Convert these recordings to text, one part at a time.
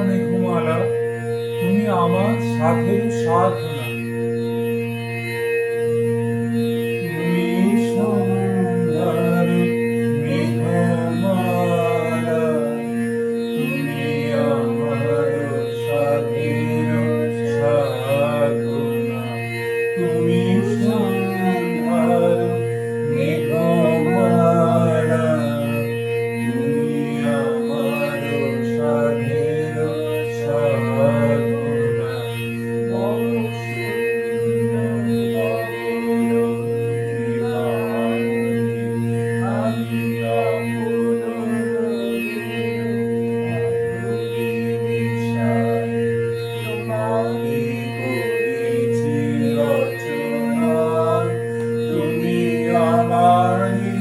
মেঘমালা, তুমি আমার সাথের সাধনা। তুমি সন্ধ্যার মেঘমালা, তুমি আমার সাথের সাধনা। তুমি সন্ধ্যার মেঘমালা, তুমি আমার সাধের সাধনা। তুমি আমারি,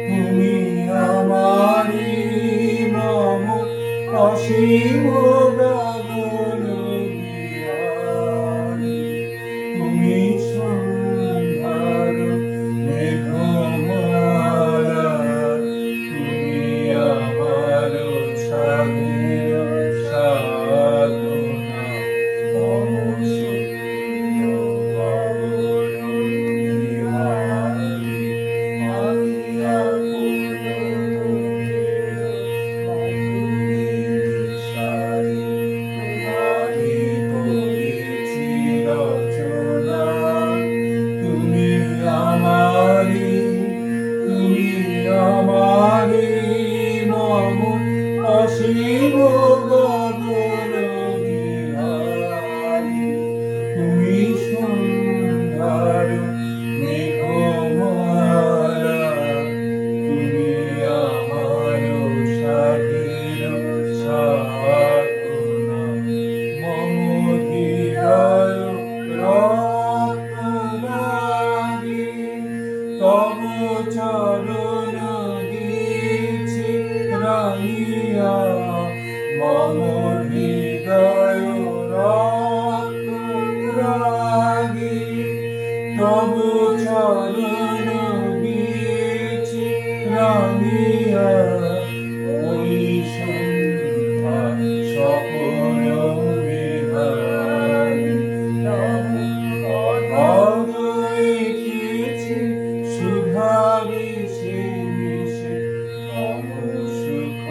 তুমি আমারি মম অসীম গগন বিহারী। তুমি সন্ধ্যার মেঘমালা, তুমি আমার সাধের সাধনা। মম শূন্য গগন বিহারী, আমি আপন সারি, তোমারি করেছি রচনা। তুমি আমারি, তুমি আমারি মম অসীম গগন বিহারী। তুমি সন্ধ্যার মেঘমালা, তুমি আমার সাধের সাধনা। মম হৃদয় রত্নরাগী, তব চরণ দিছি রাঙিয়া। মম হৃদয় রত্নরাগী, তব চরণ দিছি রাঙিয়া। ওই সন্ধ্যা স্বপন বিহারী, অনৈখিছি সুধারি মিশে। মম সুখ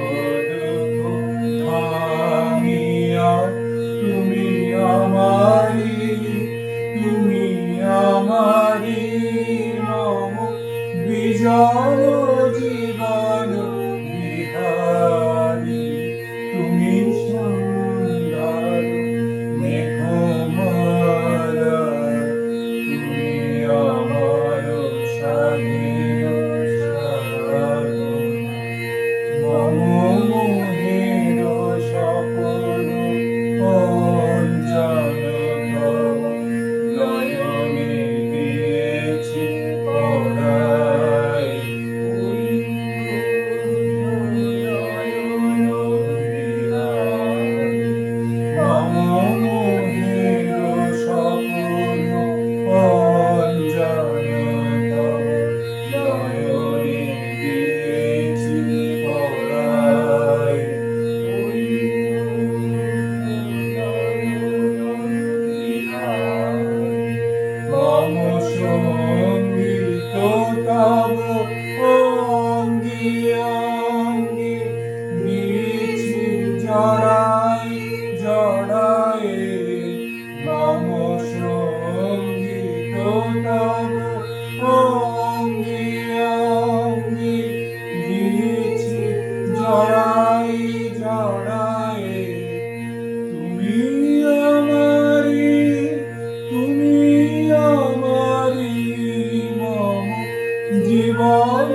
দুঃখ ভাঙিয়া, তুমি আমারি, তুমি আমারি মম বিজয় জীবন বিহারী। তুমি সন্ধ্যার মেঘমালা, তুমি আমার সাধের সাধনা। মম মোহের স্বপন অঞ্জন তব নয়নে দিয়েছি পরাই। ওই নয়ন বিহারী, মম মোহের স্বপন অঞ্জন তব নয়নে দিয়েছি পরাই। ওই নয়ন বিহারী, মম সঙ্গীত তব অঙ্গি অঙ্গি দিছি জড়াই জড়াই। মম সঙ্গীত তব অঙ্গি অঙ্গি দিছি জড়াই জড়াই। তুমি আমারি, তুমি আমারি মম জীবন